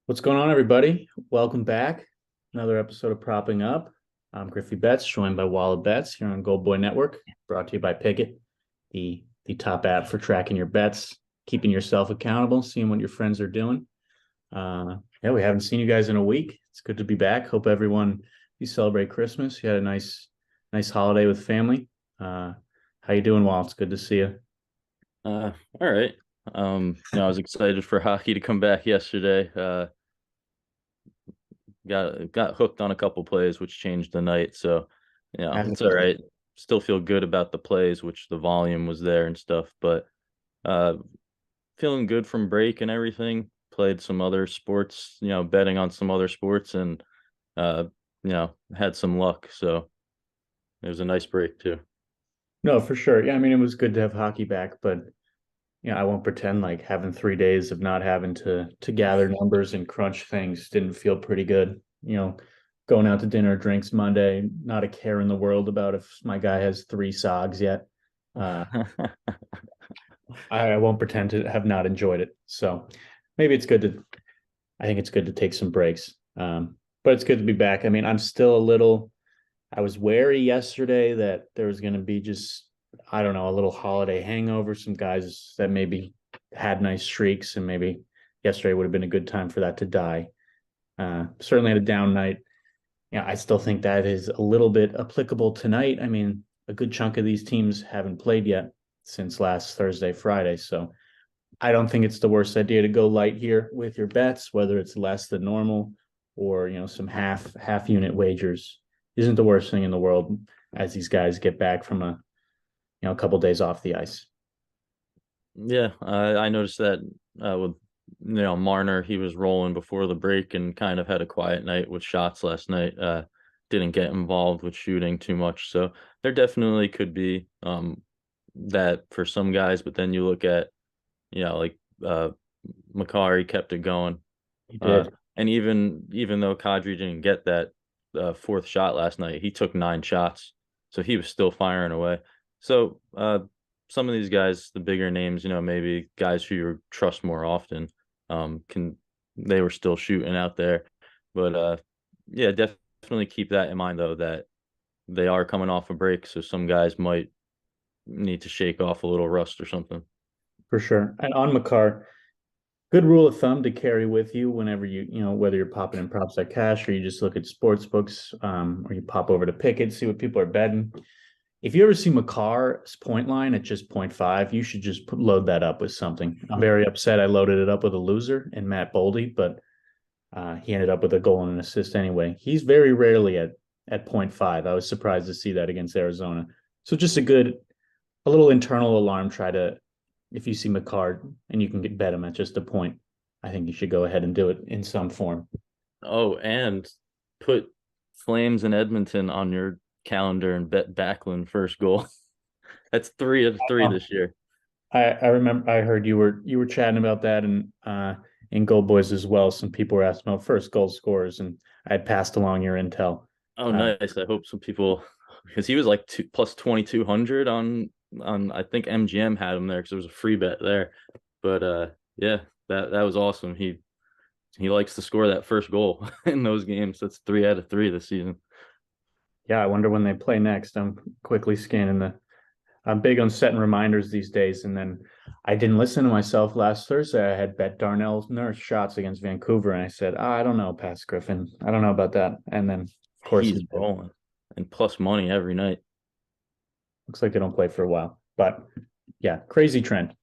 What's going on, everybody? Welcome back. Another episode of Propping Up. I'm GriffyBets, joined by WallaBets here on Gold Boy Network, brought to you by Pickett, the top app for tracking your bets, keeping yourself accountable, seeing what your friends are doing. Yeah, we haven't seen you guys in a week. It's good to be back. Hope everyone you celebrate Christmas. You had a nice holiday with family. How you doing, Wall? It's good to see you. All right. I was excited for hockey to come back yesterday. Got hooked on a couple plays, which changed the night. So, it's all right. Still feel good about the plays, which the volume was there and stuff. But uh, feeling good from break and everything. Played some other sports, betting on some other sports, and uh, had some luck. So it was a nice break too. No, for sure. Yeah, I mean, it was good to have hockey back, but I won't pretend like having 3 days of not having to gather numbers and crunch things didn't feel pretty good. Going out to dinner, drinks Monday, not a care in the world about if my guy has 3 sogs yet. Uh, I won't pretend to have not enjoyed it. So maybe it's good to. I think it's good to take some breaks. But it's good to be back. I mean, I'm still a little. I was wary yesterday that there was going to be just, I don't know, a little holiday hangover. Some guys that maybe had nice streaks, and maybe yesterday would have been a good time for that to die. Certainly had a down night. Yeah, I still think that is a little bit applicable tonight. I mean, a good chunk of these teams haven't played yet since last Thursday, Friday. So I don't think it's the worst idea to go light here with your bets, whether it's less than normal or some half unit wagers isn't the worst thing in the world as these guys get back from a couple of days off the ice. Yeah, I noticed that with Marner, he was rolling before the break and kind of had a quiet night with shots last night. Didn't get involved with shooting too much, so there definitely could be that for some guys. But then you look at like Makari kept it going, He uh, did. and even though Kadri didn't get that fourth shot last night, he took 9 shots, so he was still firing away. So some of these guys, the bigger names, maybe guys who you trust more often, can they were still shooting out there. But yeah, definitely keep that in mind though that they are coming off a break, so some guys might need to shake off a little rust or something. For sure. And on Makar, good rule of thumb to carry with you whenever whether you're popping in props like cash or you just look at sports books, or you pop over to Pickett, see what people are betting. If you ever see Makar's point line at just 0.5, you should just load that up with something. I'm very upset I loaded it up with a loser in Matt Boldy, but he ended up with a goal and an assist anyway. He's very rarely at 0.5. I was surprised to see that against Arizona. So just a little internal alarm. Try to, if you see Makar and you can bet him at just a point, I think you should go ahead and do it in some form. Oh, and put Flames and Edmonton on your calendar and bet Backlund first goal. That's 3 of 3 Oh, this year. I remember I heard you were chatting about that and in Gold Boys as well. Some people were asking about first goal scorers, and I had passed along your intel. Oh, Uh, nice. I hope some people, because he was like plus 2,200 on I think MGM had him there because there was a free bet there. But yeah, that was awesome. He likes to score that first goal in those games. That's 3 out of 3 this season. yeah, I wonder when they play next. I'm quickly scanning the. I'm big on setting reminders these days, and then I didn't listen to myself last Thursday. I had bet Darnell Nurse shots against Vancouver, and I said, I don't know, Pass Griffin. I don't know about that. And then, of course, He's rolling and plus money every night. looks like they don't play for a while. But yeah, crazy trend.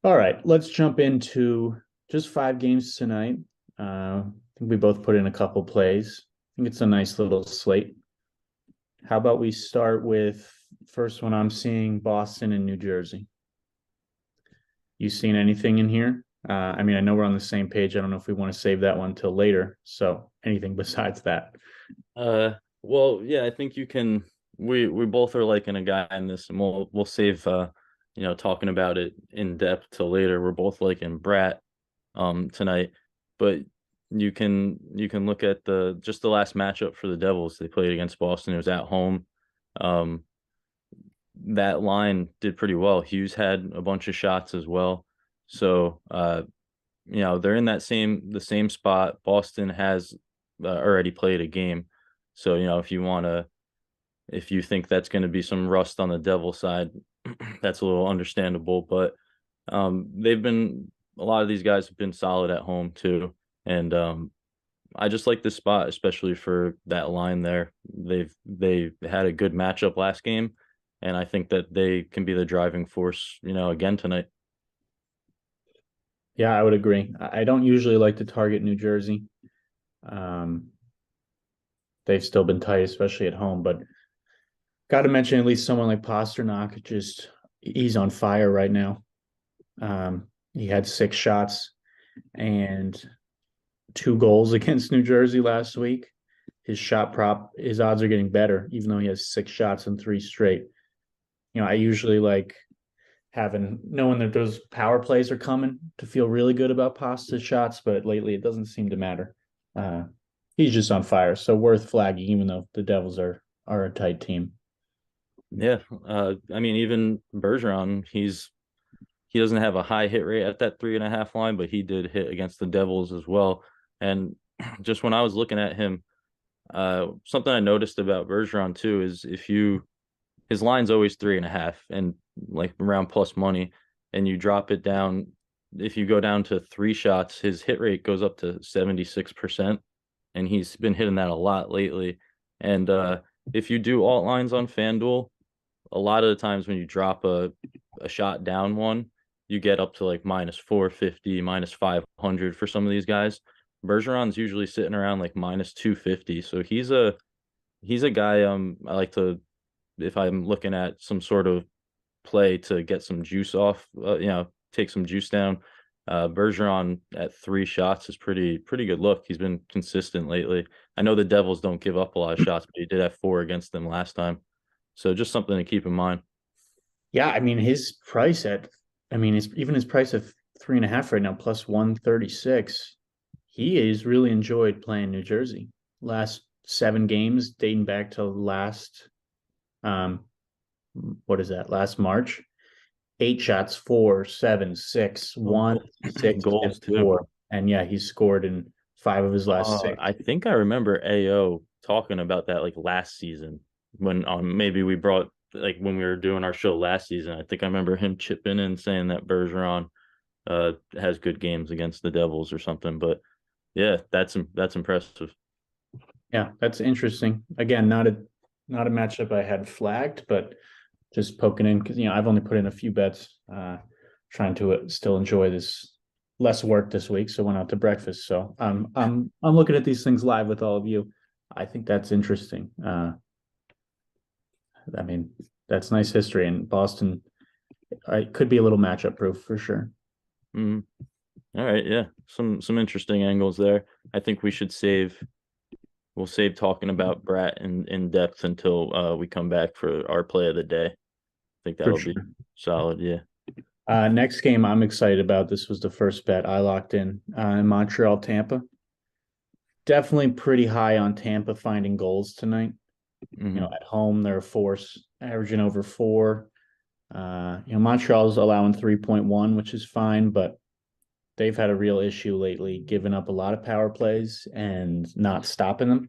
All right, let's jump into just 5 games tonight. I think we both put in a couple plays. I think it's a nice little slate. How about we start with first one I'm seeing Boston and New Jersey. You seen anything in here? I mean, I know we're on the same page. I don't know if we want to save that one till later. So anything besides that? Uh, well, yeah, I think you can. We both are liking a guy in this, and we'll save talking about it in depth till later. We're both liking Brat tonight, but you can look at the last matchup for the Devils. They played against Boston. It was at home. Um, that line did pretty well. Hughes had a bunch of shots as well. So they're in the same spot. Boston has already played a game. So, if you think that's going to be some rust on the Devil side, that's a little understandable. But a lot of these guys have been solid at home too. And I just like this spot, especially for that line there. They had a good matchup last game, and I think that they can be the driving force, again tonight. Yeah, I would agree. I don't usually like to target New Jersey. Um, they've still been tight, especially at home, but got to mention at least someone like Pasternak. Just he's on fire right now. He had 6 shots and 2 goals against New Jersey last week. His odds are getting better, even though he has 6 shots and 3 straight. I usually like knowing that those power plays are coming to feel really good about Pasta's shots, but lately it doesn't seem to matter. Uh, he's just on fire, so worth flagging, even though the Devils are a tight team. Yeah, I mean, even Bergeron, he doesn't have a high hit rate at that 3.5 line, but he did hit against the Devils as well. And just when I was looking at him, something I noticed about Bergeron too is his line's always 3.5 and like around plus money, and you drop it down. If you go down to 3 shots, his hit rate goes up to 76%, and he's been hitting that a lot lately. And if you do alt lines on FanDuel, a lot of the times when you drop a shot down one, you get up to like minus 450, minus 500 for some of these guys. Bergeron's usually sitting around like minus 250. So he's a guy I like to, if I'm looking at some sort of play to get some juice off, take some juice down. Bergeron at 3 shots is pretty good look. He's been consistent lately. I know the Devils don't give up a lot of shots, but he did have 4 against them last time. So just something to keep in mind. Yeah, I mean even his price of 3.5 right now, plus 136. He has really enjoyed playing New Jersey. Last 7 games, dating back to um, what is that? Last March, 8 shots, 4, 7, 6, 1, 6, and Goals too. 4. And yeah, he's scored in 5 of his last 6. I think I remember AO talking about that like last season when maybe we brought like when we were doing our show last season. I think I remember him chipping in saying that Bergeron has good games against the Devils or something. But yeah, that's impressive. Yeah, that's interesting. Again, not a matchup I had flagged, but just poking in because I've only put in a few bets, trying to still enjoy this less work this week. So went out to breakfast. So I'm looking at these things live with all of you. I think that's interesting. I mean, that's nice history, and Boston it could be a little matchup proof for sure. Mm. All right, yeah, some interesting angles there. I think we'll save talking about Brat in depth until we come back for our play of the day. I think For that'll be sure. solid. Yeah. Next game I'm excited about. This was the first bet I locked in Montreal, Tampa. Definitely pretty high on Tampa finding goals tonight. Hmm. At home they're a force, averaging over 4. Montreal's allowing 3.1, which is fine, but they've had a real issue lately, giving up a lot of power plays and not stopping them.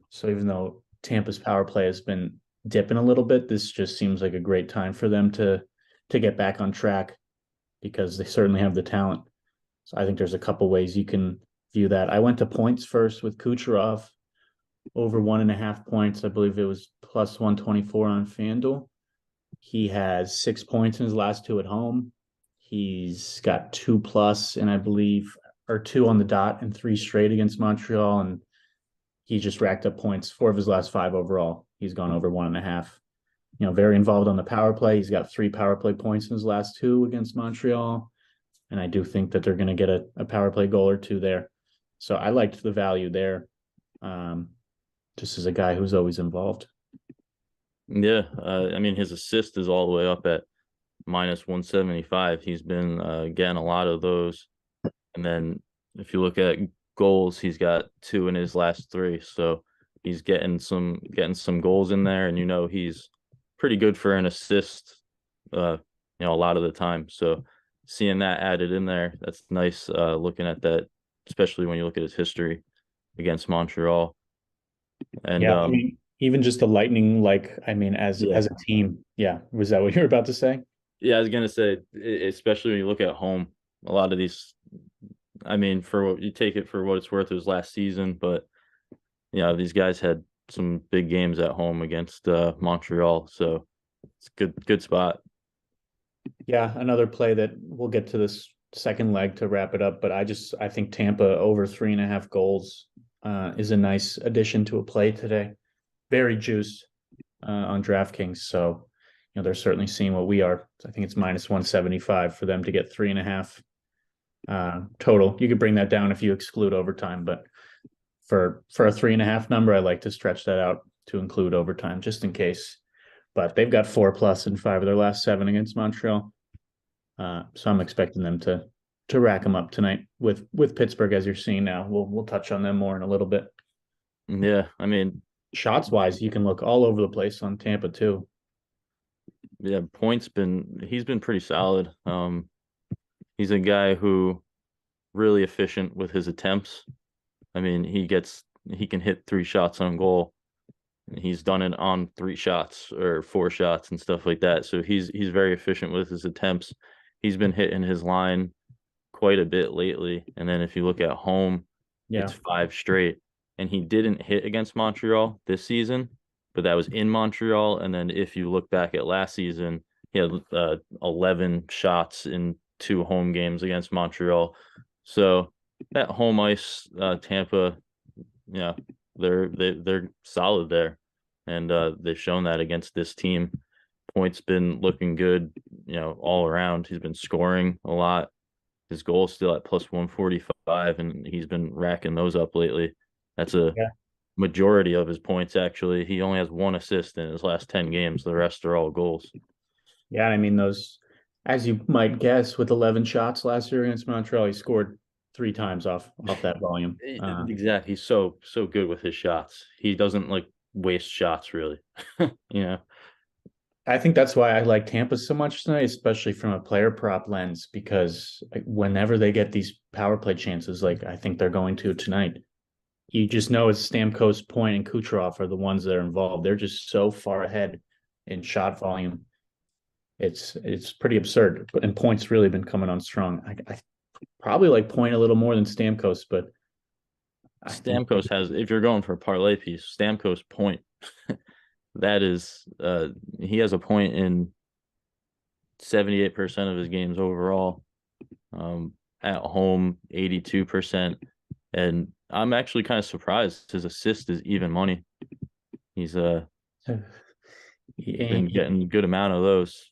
So even though Tampa's power play has been dipping a little bit, this just seems like a great time for them to get back on track because they certainly have the talent. So I think there's a couple ways you can view that. I went to points first with Kucherov over 1.5 points. I believe it was plus 124 on FanDuel. He has 6 points in his last 2 at home. He's got 2+ and I believe or 2 on the dot and 3 straight against Montreal. And he just racked up points 4 of his last 5 overall. He's gone over 1.5. Very involved on the power play. He's got 3 power play points in his last 2 against Montreal. And I do think that they're going to get a power play goal or 2 there. So I liked the value there. Just as a guy who's always involved. Yeah, I mean his assist is all the way up at minus 175. He's been getting a lot of those, and then if you look at goals, he's got 2 in his last 3. So he's getting some goals in there, and he's pretty good for an assist. A lot of the time. So seeing that added in there, that's nice. Looking at that, especially when you look at his history against Montreal. And Yeah, I mean, even just the Lightning, like, I mean, yeah, as a team, yeah. Was that what you were about to say? yeah, I was gonna say, especially when you look at home, a lot of these. I mean, for what you take it for what it's worth, it was last season, but these guys had some big games at home against Montreal, so it's good spot. Yeah, another play that we'll get to this second leg to wrap it up, but I think Tampa over 3.5 goals is a nice addition to a play today. Very juiced on DraftKings, so they're certainly seeing what we are. I think it's -175 for them to get 3.5 total. You could bring that down if you exclude overtime, but for a 3.5 number, I like to stretch that out to include overtime just in case. But they've got 4+ in 5 of their last 7 against Montreal. So I'm expecting them to rack them up tonight with Pittsburgh, as you're seeing now. We'll touch on them more in a little bit. Yeah, I mean, Shots wise, you can look all over the place on Tampa too. yeah, he's been pretty solid. He's a guy who really efficient with his attempts. I mean, he can hit 3 shots on goal. He's done it on 3 shots or 4 shots and stuff like that. So he's very efficient with his attempts. He's been hitting his line quite a bit lately. And then if you look at home, Yeah, it's 5 straight. And he didn't hit against Montreal this season, but that was in Montreal. And then if you look back at last season, he had 11 shots in 2 home games against Montreal. So that home ice, Tampa, yeah, they're solid there, and they've shown that against this team. Points been looking good, all around. He's been scoring a lot. His goal is still at +145, and he's been racking those up lately. That's a yeah, majority of his points, actually. He only has 1 assist in his last 10 games. The rest are all goals. yeah. I mean, those, as you might guess, with 11 shots last year against Montreal, he scored 3 times off that volume. Exactly. He's so good with his shots. He doesn't like waste shots, really. you know. I think that's why I like Tampa so much tonight, especially from a player prop lens, because whenever they get these power play chances, like I think they're going to tonight, you just know it's Stamkos, Point, and Kucherov are the ones that are involved. They're just so far ahead in shot volume. It's pretty absurd. And Point's really been coming on strong. I probably like Point a little more than Stamkos, but I think Stamkos has, if you're going for a parlay piece, Stamkos Point. That is, he has a point in 78% of his games overall. At home, 82%. And I'm actually kind of surprised his assist is even money. He's been getting a good amount of those.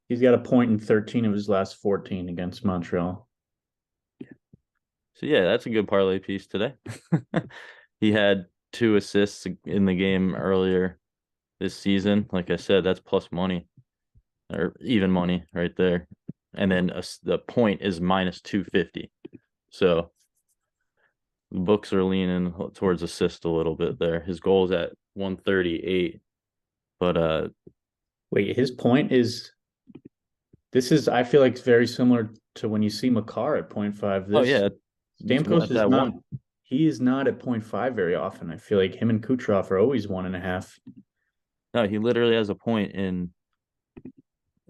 he's got a point in 13 of his last 14 against Montreal. So yeah, that's a good parlay piece today. He had 2 assists in the game earlier this season. Like I said, that's plus money or even money right there. And then the point is -250. So the books are leaning towards assist a little bit there. His goal is at 138. But Wait, his point is this is I feel like it's very similar to when you see Makar at 0.5. oh This yeah, Stamkos it's is at not one. he is not at 0.5 very often. I feel like him and Kucherov are always 1.5. No, he literally has a point in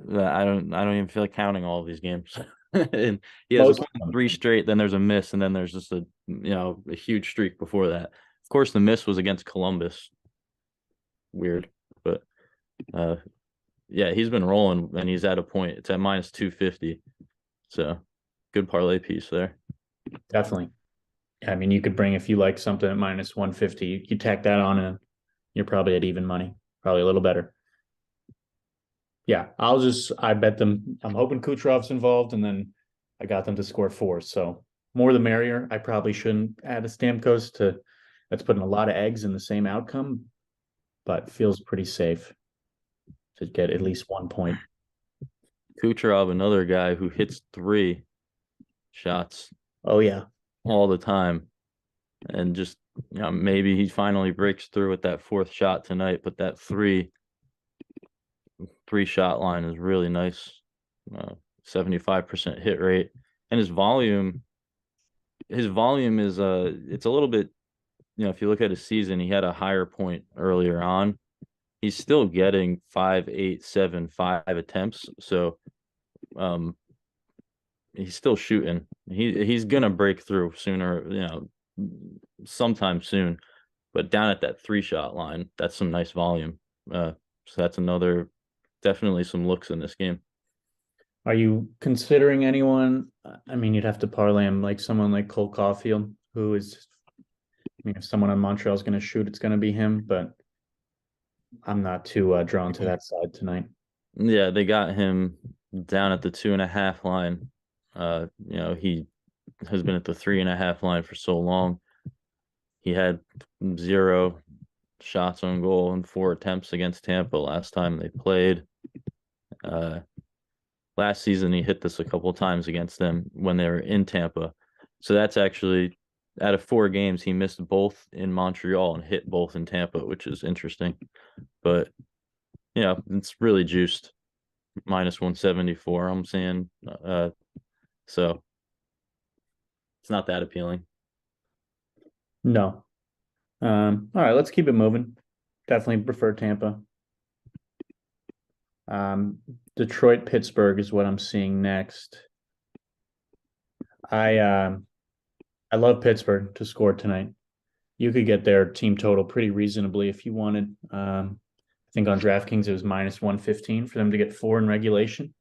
I don't even feel like counting all of these games. And he has a Most point of in them. 3 straight, then there's a miss, and then there's just a huge streak before that. Of course, the miss was against Columbus. Weird. But yeah, he's been rolling and he's at a point. It's at -250. So good parlay piece there. Definitely. I mean, you could bring if you like something at -150, you tack that on and you're probably at even money, probably a little better. Yeah, I bet them. I'm hoping Kucherov's involved, and then I got them to score 4. So more the merrier. I probably shouldn't add a Stamkos to. That's putting a lot of eggs in the same outcome, but feels pretty safe to get at least 1 point. Kucherov, another guy who hits 3 shots Oh yeah, all the time, and just maybe he finally breaks through with that 4th shot tonight. But that three shot line is really nice. 75% hit rate, and his volume is it's a little bit, if you look at his season, he had a higher point earlier on. He's still getting 5, 8, 7, 5 attempts. So um he's still shooting. He's gonna break through sooner, sometime soon. But down at that 3-shot line, that's some nice volume. So that's another, definitely some looks in this game. Are you considering anyone? I mean, you'd have to parlay him like someone like Cole Caulfield, who is, I mean, if someone on Montreal is going to shoot, it's going to be him, but I'm not too drawn to that side tonight. Yeah, they got him down at the 2.5 line. He has been at the 3.5 line for so long. He had 0 shots on goal and 4 attempts against Tampa last time they played. Last season, he hit this a couple of times against them when they were in Tampa. So that's actually, out of 4 games, he missed both in Montreal and hit both in Tampa, which is interesting. But, it's really juiced. -174, I'm saying. So it's not that appealing. No. All right, let's keep it moving. Definitely prefer Tampa. Detroit, Pittsburgh is what I'm seeing next. I love Pittsburgh to score tonight. You could get their team total pretty reasonably if you wanted. I think on DraftKings it was -115 for them to get 4 in regulation.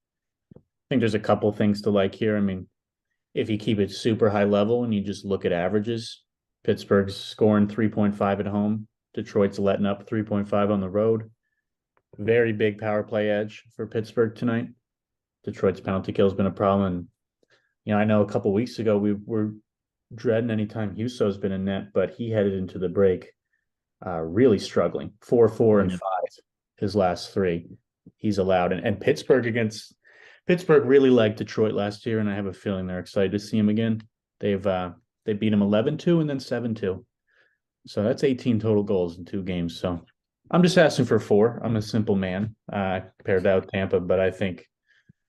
I think there's a couple things to like here. I mean, if you keep it super high level and you just look at averages, Pittsburgh's scoring 3.5 at home. Detroit's letting up 3.5 on the road. Very big power play edge for Pittsburgh tonight. Detroit's penalty kill has been a problem. And, I know a couple weeks ago we were dreading anytime Husso's been in net, but he headed into the break really struggling. 4, 4, and 5 his last 3 he's allowed. And Pittsburgh really liked Detroit last year, and I have a feeling they're excited to see him again. They beat him 11-2 and then 7-2. So that's 18 total goals in 2 games. So I'm just asking for 4. I'm a simple man compared to Tampa, but I think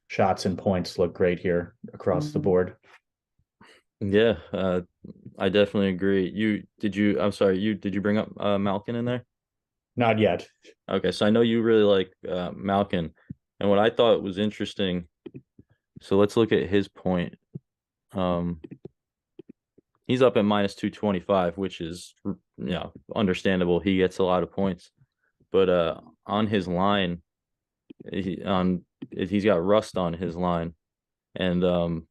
shots and points look great here across the board. Yeah, I definitely agree. Did you bring up Malkin in there? Not yet. Okay, so I know you really like Malkin, and what I thought was interesting. So let's look at his point. He's up at -225, which is understandable. He gets a lot of points, but on his line, he's got Rust on his line, and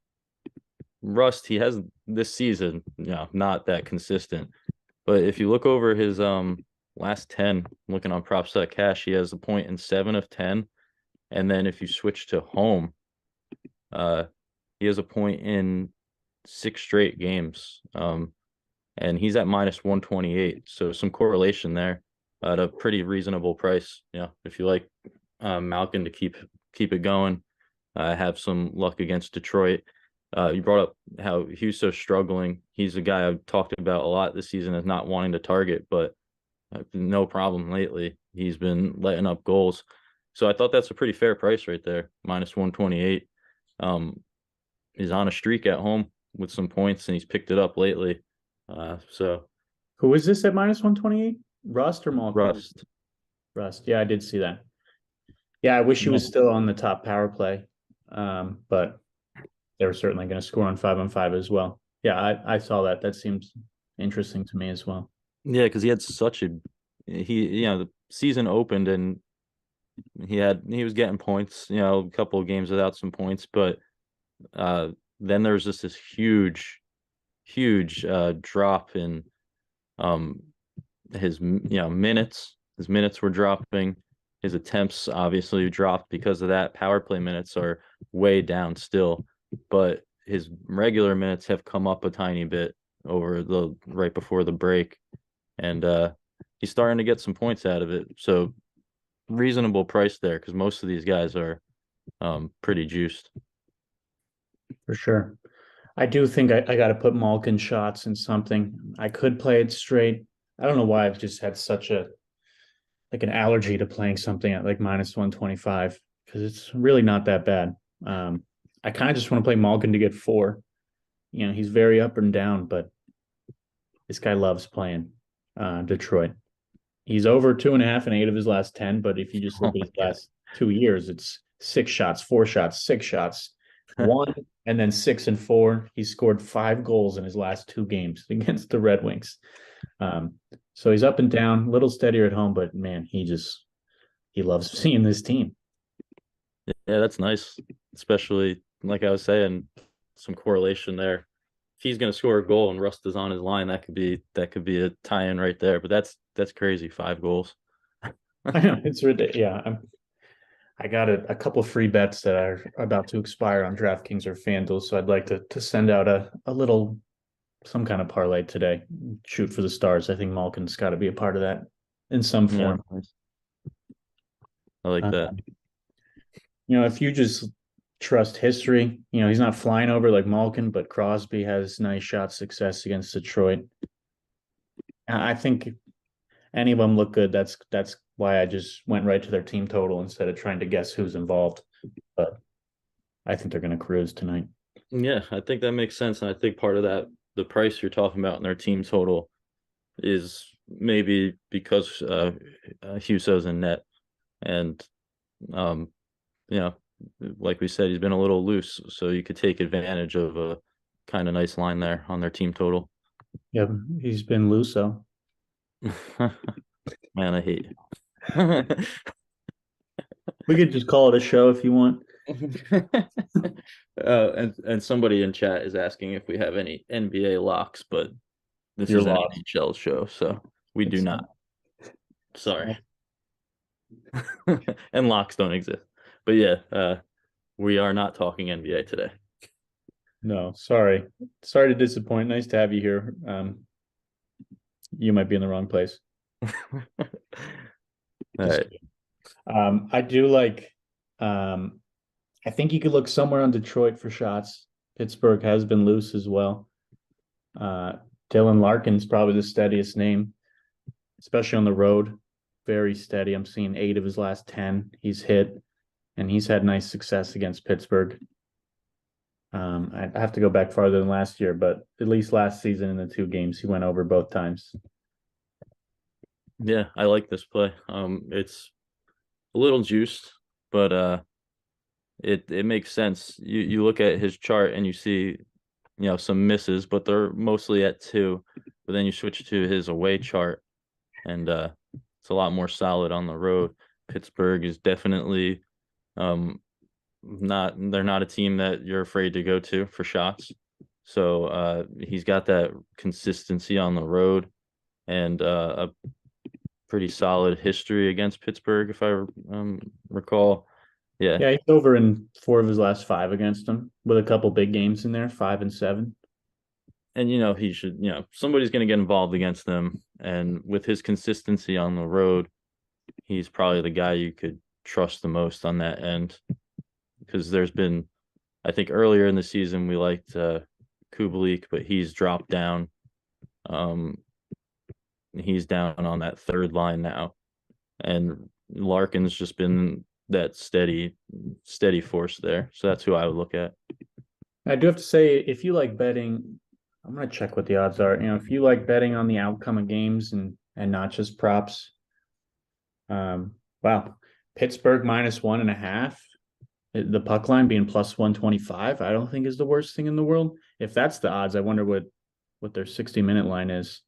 Rust, he has this season, not that consistent. But if you look over his last 10, looking on PropSet Cash, he has a point in 7 of 10. And then if you switch to home, he has a point in 6 straight games. And he's at -128. So some correlation there at a pretty reasonable price. If you like Malkin to keep it going, have some luck against Detroit. You brought up how Husso's struggling. He's a guy I've talked about a lot this season as not wanting to target, but no problem lately. He's been letting up goals. So I thought that's a pretty fair price right there, -128. He's on a streak at home with some points, and he's picked it up lately. So who is this at -128? Rust or Malkin? Rust. Rust. Yeah, I did see that. Yeah, I wish he was still on the top power play, but they were certainly going to score on 5-on-5 as well. Yeah, I saw that. That seems interesting to me as well. Yeah, because he had the season opened and he was getting points, a couple of games without some points, but then there was just this huge drop in his minutes. His minutes were dropping. His attempts obviously dropped because of that. Power play minutes are way down still, but his regular minutes have come up a tiny bit over the right before the break, and he's starting to get some points out of it. So reasonable price there, because most of these guys are pretty juiced. For sure. I do think I got to put Malkin shots in something. I could play it straight. I don't know why I've just had such an allergy to playing something at like -125, because it's really not that bad. I kind of just want to play Malkin to get 4. He's very up and down, but this guy loves playing Detroit. He's over 2.5 and 8 of his last 10. But if you just look Oh at my his last 2 years, it's 6 shots, 4 shots, 6 shots, god. 1, and then 6 and 4. He scored 5 goals in his last 2 games against the Red Wings. Um, so he's up and down, a little steadier at home, but man, he loves seeing this team. Yeah, that's nice. Especially like I was saying, some correlation there. If he's gonna score a goal and Rust is on his line, that could be a tie-in right there. But that's crazy. 5 goals. I know it's ridiculous. Yeah, I got a couple of free bets that are about to expire on DraftKings or FanDuel, so I'd like to send out a little some kind of parlay today. Shoot for the stars. I think Malkin's got to be a part of that in some Yeah, form. nice. I like Uh, that. if you just trust history, he's not flying over like Malkin, but Crosby has nice shot success against Detroit. I think any of them look good. That's why I just went right to their team total instead of trying to guess who's involved. But I think they're going to cruise tonight. Yeah, I think that makes sense. And I think part of that, the price you're talking about in their team total is maybe because Huso's in net. And, um, you know, like we said, he's been a little loose. So you could take advantage of a kind of nice line there on their team total. Yeah, he's been loose, so Man, I hate you. we could just call it a show if you want. And somebody in chat is asking if we have any NBA locks, but this You're is an lost. NHL show, so we do It's not. Sorry. And locks don't exist. But yeah, we are not talking NBA today. no, sorry. Sorry to disappoint. Nice to have you here. You might be in the wrong place. All Just right. kidding. I do like I think you could look somewhere on Detroit for shots. Pittsburgh has been loose as well. Uh, Dylan Larkin's probably the steadiest name, especially on the road. Very steady. I'm seeing 8 of his last 10 he's hit, and he's had nice success against Pittsburgh. I have to go back farther than last year, but at least last season in the 2 games, he went over both times. Yeah, I like this play. It's a little juiced, but it makes sense. You look at his chart and you see, some misses, but they're mostly at 2. But then you switch to his away chart, and it's a lot more solid on the road. Pittsburgh is definitely they're not a team that you're afraid to go to for shots. So he's got that consistency on the road and a pretty solid history against Pittsburgh, if I recall. Yeah. Yeah, he's over in 4 of his last 5 against them, with a couple big games in there, 5 and 7. And he should, somebody's going to get involved against them. And with his consistency on the road, he's probably the guy you could trust the most on that end. Because there's been, I think earlier in the season we liked Kubalik, but he's dropped down. He's down on that third line now, and Larkin's just been that steady force there. So that's who I would look at. I do have to say, if you like betting, I'm gonna check what the odds are. If you like betting on the outcome of games and not just props, wow, Pittsburgh -1.5. The puck line being +125, I don't think is the worst thing in the world. If that's the odds, I wonder what their 60-minute line is.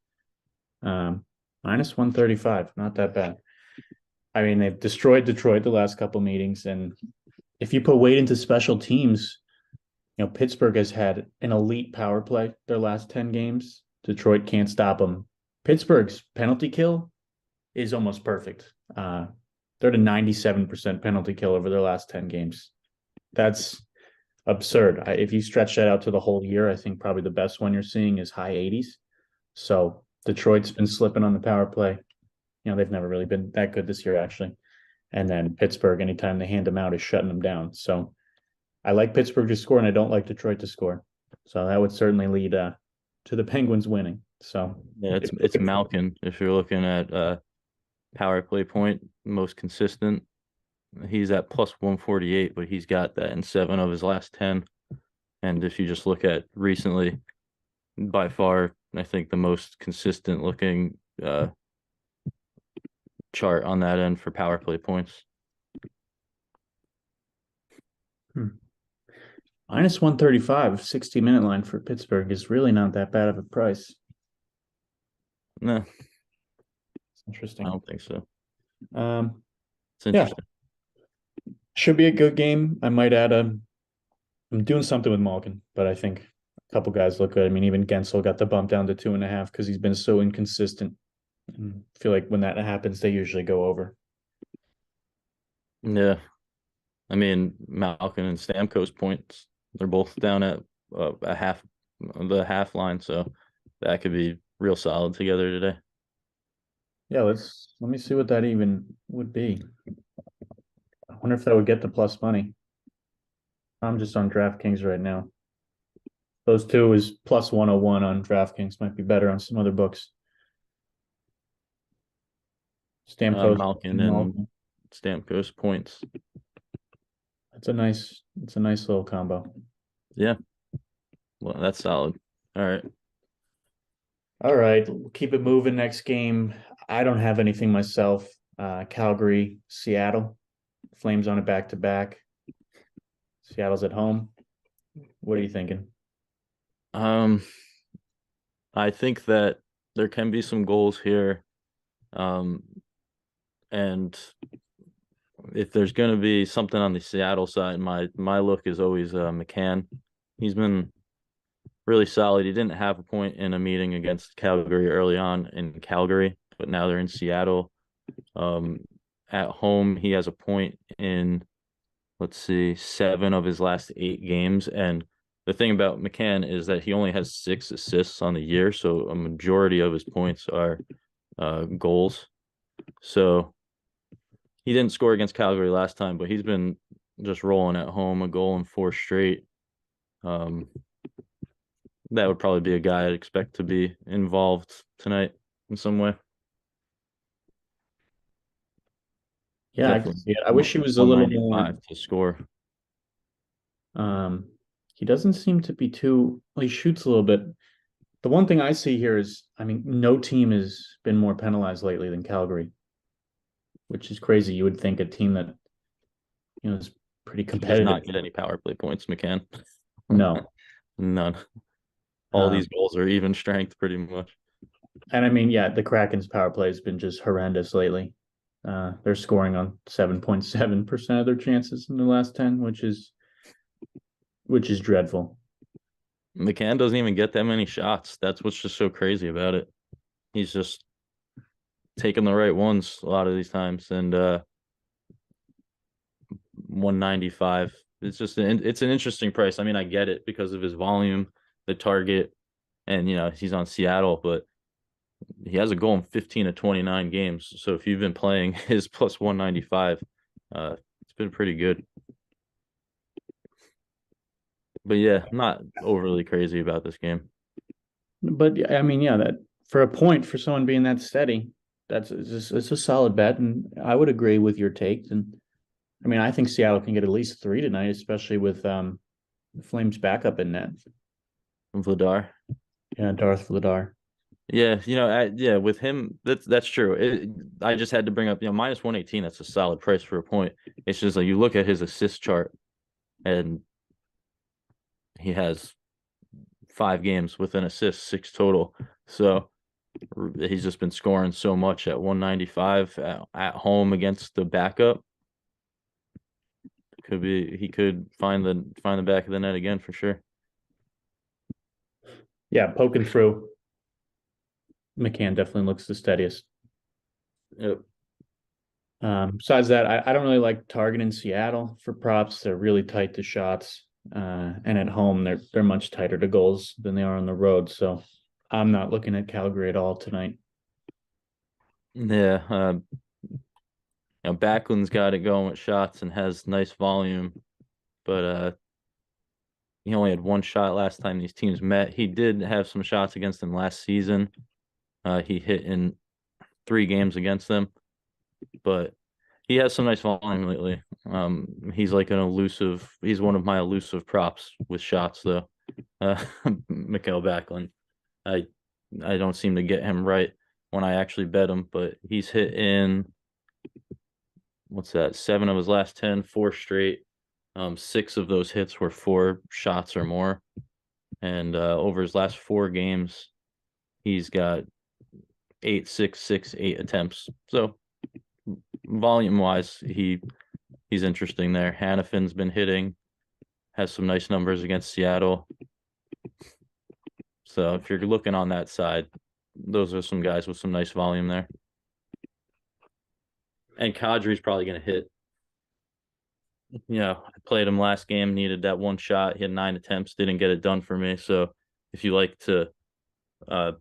-135, not that bad. I mean, they've destroyed Detroit the last couple meetings, and if you put weight into special teams, Pittsburgh has had an elite power play their last 10 games. Detroit can't stop them. Pittsburgh's penalty kill is almost perfect. They're at a 97% penalty kill over their last 10 games. That's absurd. If you stretch that out to the whole year, I think probably the best one you're seeing is high 80s. So Detroit's been slipping on the power play. They've never really been that good this year, actually. And then Pittsburgh, anytime they hand them out, is shutting them down. So I like Pittsburgh to score, and I don't like Detroit to score. So that would certainly lead to the Penguins winning. So yeah, it's Malkin if you're looking at power play point most consistent. He's at plus 148, but he's got that in 7 of his last 10. And if you just look at recently, by far, I think the most consistent looking chart on that end for power play points. Minus 135, 60-minute line for Pittsburgh is really not that bad of a price. No, It's interesting. I don't think so. It's interesting. Should be a good game. I might add I'm doing something with Malkin, but I think a couple guys look good. I mean, even Gensel got the bump down to 2.5 because he's been so inconsistent. And I feel like when that happens, they usually go over. Yeah. I mean, Malkin and Stamkos points, they're both down at a half, the half line. So that could be real solid together today. Yeah, let me see what that even would be. I wonder if that would get the plus money. I'm just on DraftKings right now. Those two is plus 101 on DraftKings. Might be better on some other books. Stamkos. Malkin and Stamkos points. It's a nice little combo. Yeah. Well, that's solid. All right. All right. We'll keep it moving. Next game. I don't have anything myself. Calgary, Seattle. Flames on a back-to-back. Seattle's at home. What are you thinking? I think that there can be some goals here. And if there's going to be something on the Seattle side, my look is always McCann. He's been really solid. He didn't have a point in a meeting against Calgary early on in Calgary, but now they're in Seattle. At home, he has a point in, let's see, 7 of his last 8 games. And the thing about McCann is that he only has 6 assists on the year, so a majority of his points are goals. So he didn't score against Calgary last time, but he's been just rolling at home, a goal in 4 straight. That would probably be a guy I'd expect to be involved tonight in some way. Yeah, I can see it. I wish he was a little more to score. He doesn't seem to be too well, he shoots a little bit. The one thing I see here is, I mean, no team has been more penalized lately than Calgary, which is crazy. You would think a team that, is pretty competitive. Does not get any power play points, McCann. No. None. All these goals are even strength pretty much. And I mean, yeah, the Kraken's power play has been just horrendous lately. They're scoring on 7.7% of their chances in the last 10, which is dreadful. McCann doesn't even get that many shots. That's what's just so crazy about it. He's just taking the right ones a lot of these times. And 195. It's an interesting price. I mean, I get it because of his volume, the target, and he's on Seattle, but he has a goal in 15 of 29 games. So if you've been playing his plus 195, it's been pretty good. But yeah, I'm not overly crazy about this game. But I mean, yeah, that for a point for someone being that steady, it's a solid bet, and I would agree with your take. And I mean, I think Seattle can get at least 3 tonight, especially with the Flames backup in net. Vladar. Yeah, Darth Vladar. Yeah, with him, that's true. I just had to bring up, minus 118. That's a solid price for a point. It's just like you look at his assist chart, and he has 5 games with an assist, 6 total. So he's just been scoring so much at 195 at home against the backup. He could find the back of the net again for sure. Yeah, poking through. McCann definitely looks the steadiest. Yep. Besides that, I don't really like targeting Seattle for props. They're really tight to shots. And at home they're much tighter to goals than they are on the road. So I'm not looking at Calgary at all tonight. Yeah. Backlund's got it going with shots and has nice volume, but he only had 1 shot last time these teams met. He did have some shots against them last season. He hit in 3 games against them, but he has some nice volume lately. He's like he's one of my elusive props with shots though. Mikael Backlund. I I don't seem to get him right when I actually bet him, but he's hit in what's that? 7 of his last 10, 4 straight. 6 of those hits were 4 shots or more. And over his last 4 games, he's got 8, 6, 6, 8 attempts. So volume wise, he's interesting there. Hannafin's been hitting, has some nice numbers against Seattle. So if you're looking on that side, those are some guys with some nice volume there. And Kadri's probably going to hit. I played him last game, needed that one shot. He had 9 attempts, didn't get it done for me. So if you like to uh,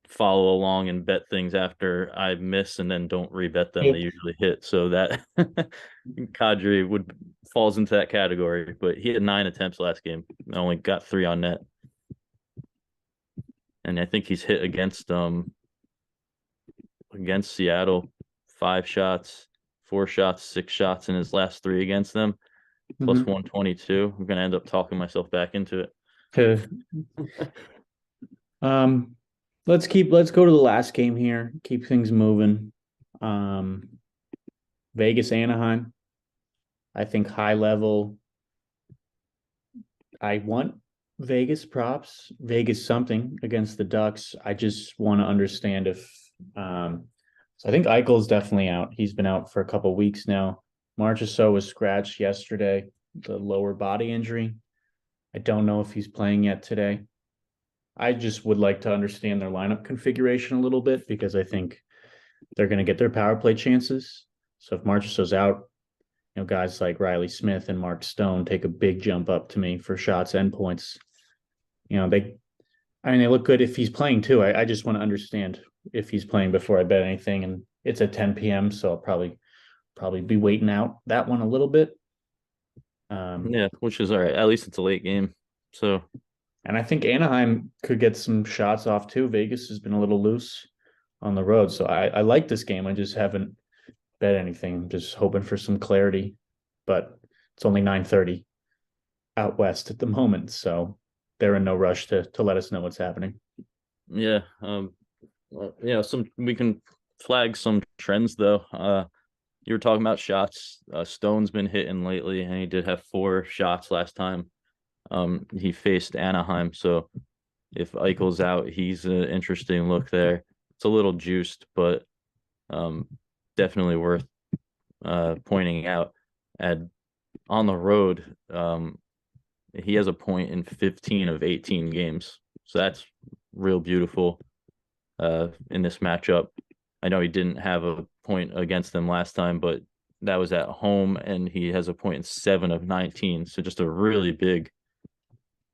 follow along and bet things after I miss and then don't rebet them, they usually hit. So that Kadri would falls into that category. But he had 9 attempts last game, only got 3 on net. And I think he's hit against Seattle 5 shots, 4 shots, 6 shots in his last 3 against them, plus 122. I'm gonna end up talking myself back into it. Let's go to the last game here. Keep things moving. Vegas Anaheim. I think high level. I want Vegas props, Vegas something against the Ducks. I just want to understand if so I think Eichel's definitely out. He's been out for a couple weeks now. Marchessault was scratched yesterday, the lower body injury. I don't know if he's playing yet today. I just would like to understand their lineup configuration a little bit because I think they're going to get their power play chances. So if Marchessault's out, guys like Riley Smith and Mark Stone take a big jump up to me for shots and points. They look good if he's playing too. I just want to understand if he's playing before I bet anything. And it's at 10 p.m., so I'll probably be waiting out that one a little bit. Yeah, which is all right. At least it's a late game. So, and I think Anaheim could get some shots off too. Vegas has been a little loose on the road, so I like this game. I just haven't bet anything. I'm just hoping for some clarity, but it's only 9:30 out west at the moment, so they're in no rush to let us know what's happening. Yeah, we can flag some trends though. You were talking about shots. Stone's been hitting lately, and he did have 4 shots last time. He faced Anaheim, so if Eichel's out, he's an interesting look there. It's a little juiced, but definitely worth pointing out. And on the road, he has a point in 15 of 18 games, so that's real beautiful in this matchup. I know he didn't have a point against them last time, but that was at home, and he has a point in 7 of 19. So just a really big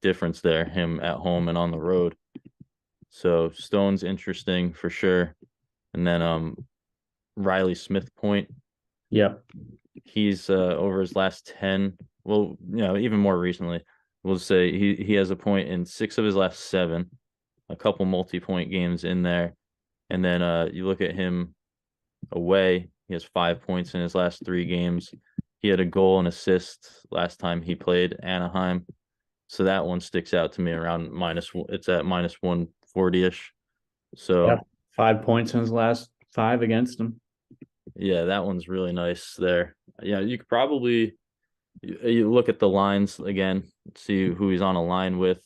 difference there, him at home and on the road. So Stone's interesting for sure. And then Riley Smith point. Yep. He's over his last 10. Well, even more recently, we'll say he has a point in 6 of his last 7, a couple multi-point games in there. And then you look at him away, he has 5 points in his last 3 games. He had a goal and assist last time he played Anaheim. So that one sticks out to me around it's at minus 140-ish. So yep. 5 points in his last 5 against him. Yeah, that one's really nice there. Yeah, you could probably you look at the lines again, see who he's on a line with.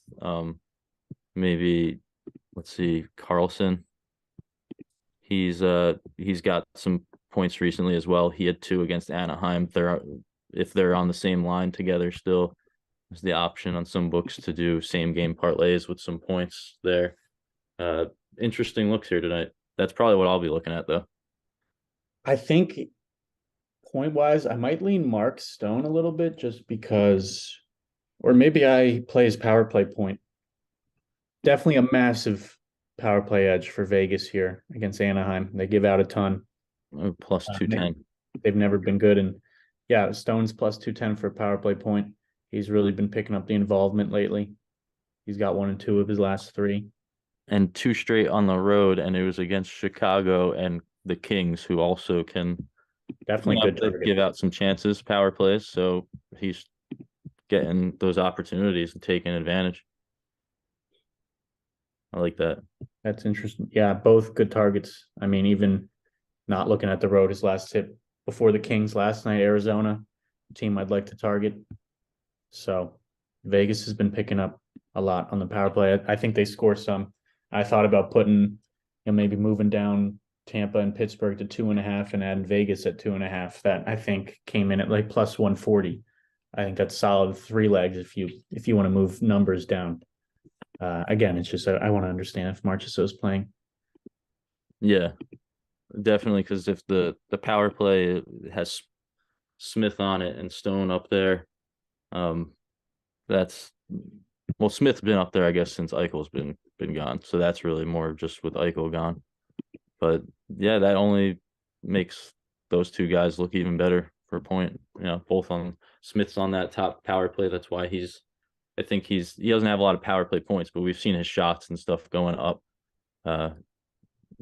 Maybe let's see, Carlson. He's got some points recently as well. He had 2 against Anaheim. If they're on the same line together still, there's the option on some books to do same game parlays with some points there. Interesting looks here tonight. That's probably what I'll be looking at though. I think point wise, I might lean Mark Stone a little bit just because, or maybe I play his power play point. Definitely a massive power play edge for Vegas here against Anaheim. They give out a ton. Plus 210. They've never been good. And yeah, Stone's plus 210 for power play point. He's really been picking up the involvement lately. He's got 1 and 2 of his last 3. And 2 straight on the road, and it was against Chicago and the Kings, who also can Definitely good They target. give out some chances, power plays, so he's getting those opportunities and taking advantage. I like that. That's interesting. Yeah, both good targets. I mean, even not looking at the road, his last hit before the Kings last night, Arizona, team I'd like to target. So Vegas has been picking up a lot on the power play. I think they score some. I thought about putting, maybe moving down Tampa and Pittsburgh to 2.5 and adding Vegas at 2.5. That I think came in at like plus 140. I think that's solid three legs if you want to move numbers down. Again, it's just I want to understand if Marchessault's playing. Yeah, definitely. Because if the power play has Smith on it and Stone up there, um, that's well, Smith's been up there, I guess, since Eichel's been gone. So that's really more just with Eichel gone. But yeah, that only makes those two guys look even better for a point. Both on Smith's on that top power play. That's why I think he doesn't have a lot of power play points, but we've seen his shots and stuff going up.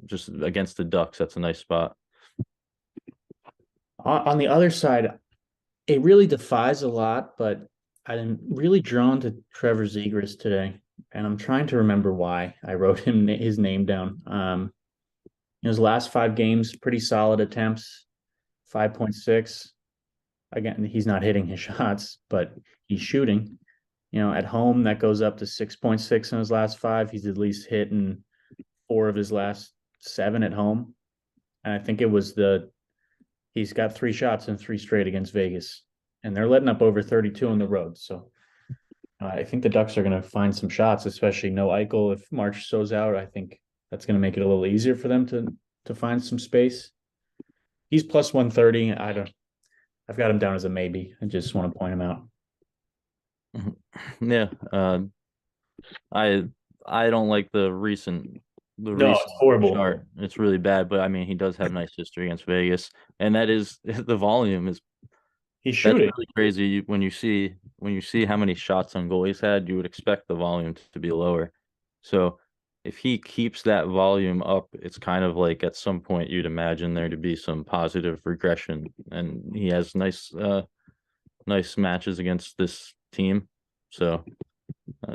Just against the Ducks, that's a nice spot. On the other side, it really defies a lot, but I'm really drawn to Trevor Zegras today, and I'm trying to remember why I wrote his name down. His last 5 games, pretty solid attempts, 5.6. Again, he's not hitting his shots, but he's shooting. At home, that goes up to 6.6 in his last 5. He's at least hitting 4 of his last 7 at home. And I think he's got 3 shots in 3 straight against Vegas. And they're letting up over 32 on the road. So I think the Ducks are going to find some shots, especially no Eichel. If Marchessault's out, I think that's going to make it a little easier for them to find some space. He's plus 130. I've got him down as a maybe. I just want to point him out. Yeah, I I don't like the No, it's recent horrible. chart. It's really bad, but I mean he does have nice history against Vegas, and that is the volume is He's that's shooting. really crazy. When you see how many shots on goal he's had, you would expect the volume to be lower. So if he keeps that volume up, it's kind of like at some point you'd imagine there to be some positive regression, and he has nice matches against this team. So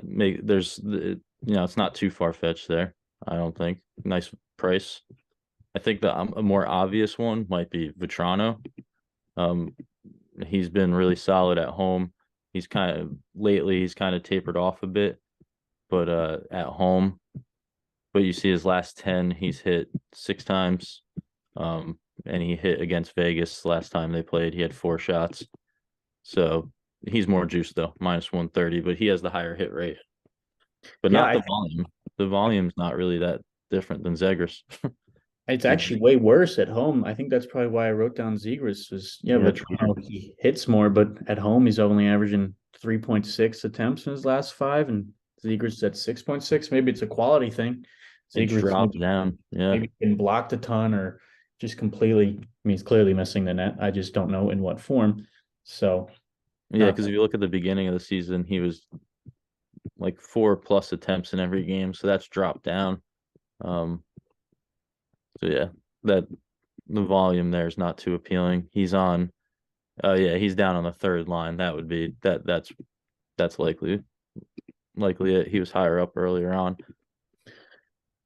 it's not too far fetched there. I don't think. Nice price. I think that a more obvious one might be Vetrano. Um, he's been really solid at home. He's kind of tapered off a bit, but at home. But you see his last 10, he's hit 6 times. And he hit against Vegas last time they played. He had 4 shots. So he's more juiced though, minus 130, but he has the higher hit rate. But Yeah, not the volume. The volume's not really that different than Zegers. it's actually way worse at home. I think that's probably why I wrote down Zegras was Yeah, it's weird. Vetrano, he hits more, but at home he's only averaging 3.6 attempts in his last 5, and Zegras at 6.6. Maybe it's a quality thing. It's Zegras dropped down. Yeah. maybe been blocked a ton or just completely. I mean, he's clearly missing the net. I just don't know in what form. So Yeah, not because if you look at the beginning of the season, he was like 4+ attempts in every game. So that's dropped down. Um, so yeah, that the volume there is not too appealing. He's down on the third line. That would be that's likely it. He was higher up earlier on.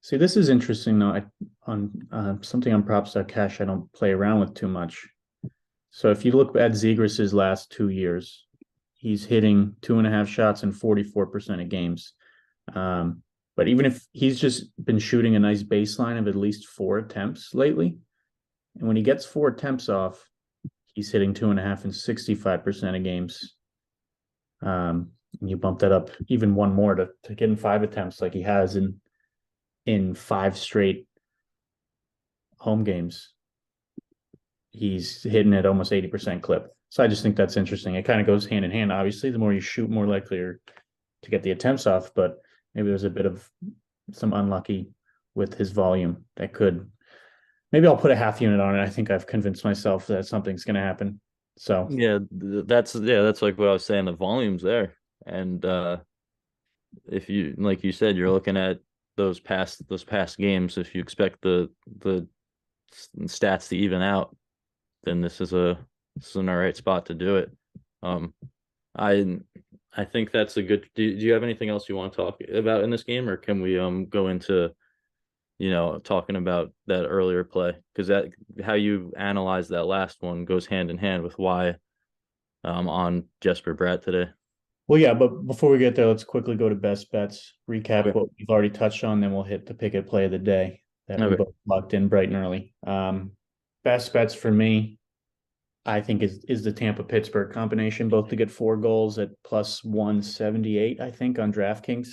See, this is interesting though. On something on props.cash, I don't play around with too much. So if you look at Zegras's last 2 years, he's hitting 2.5 shots in 44% of games. But even if he's just been shooting a nice baseline of at least 4 attempts lately, and when he gets 4 attempts off, he's hitting 2.5 in 65% of games. And you bump that up even one more to getting 5 attempts like he has in 5 straight home games. He's hitting at almost 80% clip. So I just think that's interesting. It kind of goes hand in hand. Obviously, the more you shoot, more likely you're to get the attempts off, but maybe there's a bit of some unlucky with his volume that could. Maybe I'll put a half unit on it. I think I've convinced myself that something's going to happen. So That's like what I was saying. The volume's there, and if you like you said, you're looking at those past games. If you expect the stats to even out, then this is an all right spot to do it. Um, I I think that's a good. Do you have anything else you want to talk about in this game, or can we go into talking about that earlier play because that how you analyze that last one goes hand in hand with why on Jesper Bratt today. Well, yeah, but before we get there, let's quickly go to best bets, recap Okay. what we've already touched on, then we'll hit the pick it play of the day that we Okay. both locked in bright and early. Best bets for me, I think is the Tampa Pittsburgh combination, both to get 4 goals at plus 178, I think, on DraftKings.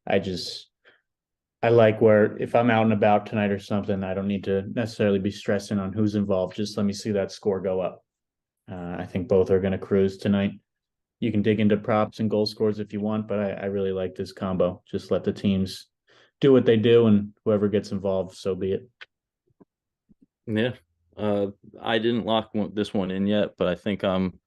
I just I like where if I'm out and about tonight or something, I don't need to necessarily be stressing on who's involved. Just let me see that score go up. I think both are going to cruise tonight. You can dig into props and goal scores if you want, but I really like this combo. Just let the teams do what they do, and whoever gets involved, so be it. Yeah. I didn't lock this one in yet, but I think I'm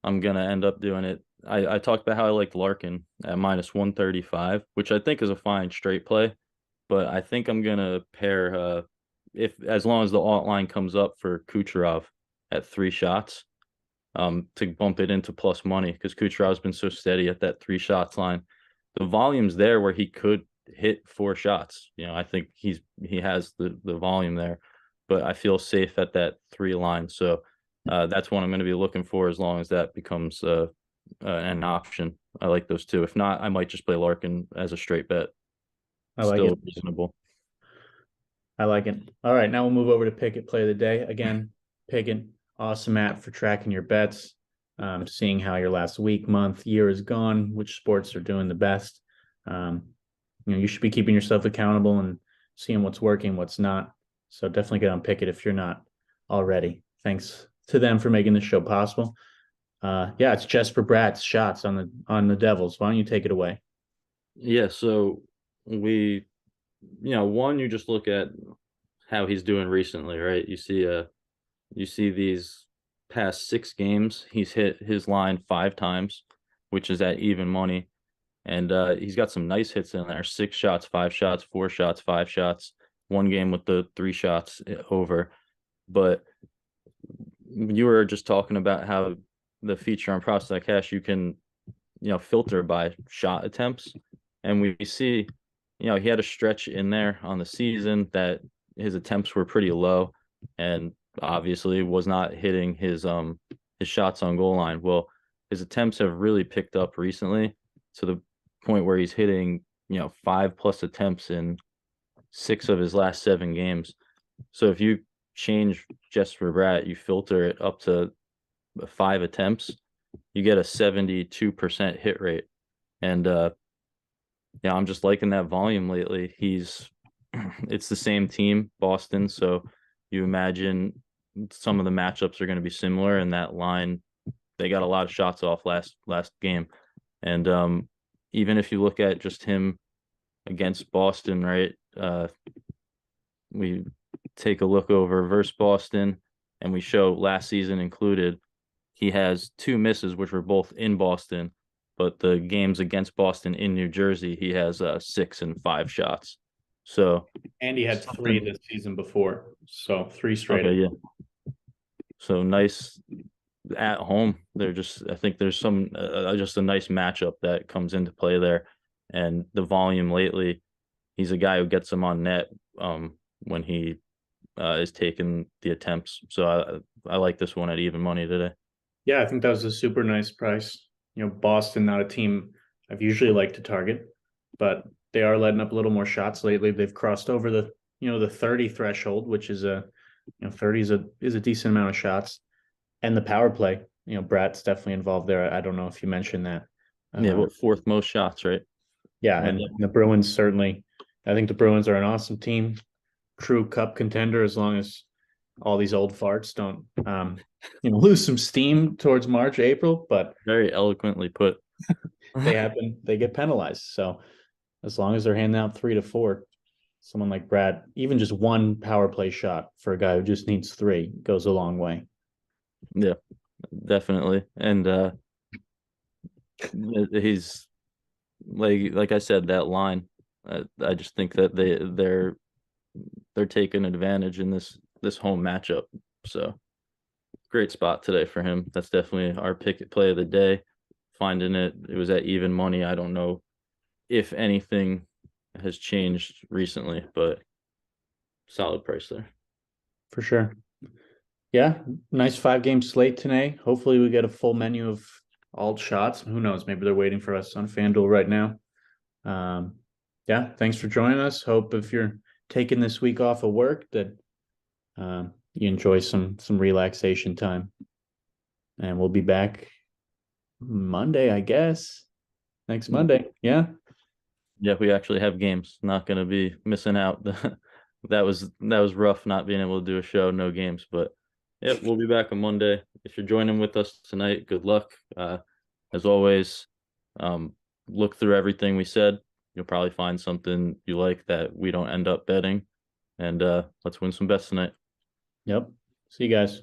gonna end up doing it. I talked about how I liked Larkin at minus 135, which I think is a fine straight play, but I think I'm gonna pair if as long as the alt line comes up for Kucherov at 3 shots, to bump it into plus money because Kucherov's been so steady at that 3 shots line. The volume's there where he could hit 4 shots. I think he has the volume there, but I feel safe at that 3 line. So that's one I'm going to be looking for as long as that becomes an option. I like those two. If not, I might just play Larkin as a straight bet. I like Still it. reasonable. I like it. All right, now we'll move over to pick it play of the day. Again, picking awesome app for tracking your bets, seeing how your last week, month, year is gone, which sports are doing the best. Um, you should be keeping yourself accountable and seeing what's working, what's not. So definitely get on Pickett if you're not already. Thanks to them for making this show possible. Yeah, it's Jesper Bratt's shots on the Devils. Why don't you take it away? Yeah, so we one you just look at how he's doing recently, right? You see these past 6 games, he's hit his line 5 times, which is at even money. And he's got some nice hits in there: 6 shots, 5 shots, 4 shots, 5 shots. One game with the 3 shots over. But you were just talking about how the feature on Prospect Cash, you can, filter by shot attempts. And we see, he had a stretch in there on the season that his attempts were pretty low and obviously was not hitting his shots on goal line. Well, his attempts have really picked up recently to the point where he's hitting, 5+ attempts in 6 of his last 7 games. So if you change Jesper Bratt, you filter it up to 5 attempts, you get a 72% hit rate. And yeah, I'm just liking that volume lately. It's the same team, Boston. So you imagine some of the matchups are going to be similar, and that line, they got a lot of shots off last game. And even if you look at just him against Boston, right? We take a look over versus Boston, and we show last season included, he has 2 misses, which were both in Boston, but the games against Boston in New Jersey, he has 6 and 5 shots. So And he had 3 something. this season before, so 3 straight. Okay, yeah. So nice at home. I think there's some just a nice matchup that comes into play there, and the volume lately. He's a guy who gets them on net when he is taking the attempts. So I like this one at even money today. Yeah, I think that was a super nice price. Boston, not a team I've usually liked to target, but they are letting up a little more shots lately. They've crossed over the 30 threshold, which is 30 is a decent amount of shots. And the power play, Bratt's definitely involved there. I don't know if you mentioned that. Yeah, what fourth most shots, right? Yeah, and the Bruins certainly. I think the Bruins are an awesome team, true cup contender as long as all these old farts don't lose some steam towards March, April, but Very eloquently put. they get penalized. So as long as they're handing out 3 to 4, someone like Brad, even just one power play shot for a guy who just needs 3 goes a long way. Yeah, definitely. And he's like I said, that line. I just think that they're taking advantage in this home matchup. So great spot today for him. That's definitely our pick play of the day. Finding it was at even money. I don't know if anything has changed recently, but solid price there. For sure. Yeah, nice 5 game slate tonight. Hopefully we get a full menu of alt shots. Who knows? Maybe they're waiting for us on FanDuel right now. Yeah, thanks for joining us. Hope if you're taking this week off of work that you enjoy some relaxation time. And we'll be back Monday, I guess. Next Monday. Yeah. Yeah, we actually have games. Not going to be missing out. That was rough not being able to do a show, no games, but yeah, we'll be back on Monday. If you're joining with us tonight, good luck. As always, look through everything we said. You'll probably find something you like that we don't end up betting. And let's win some bets tonight. Yep. See you guys.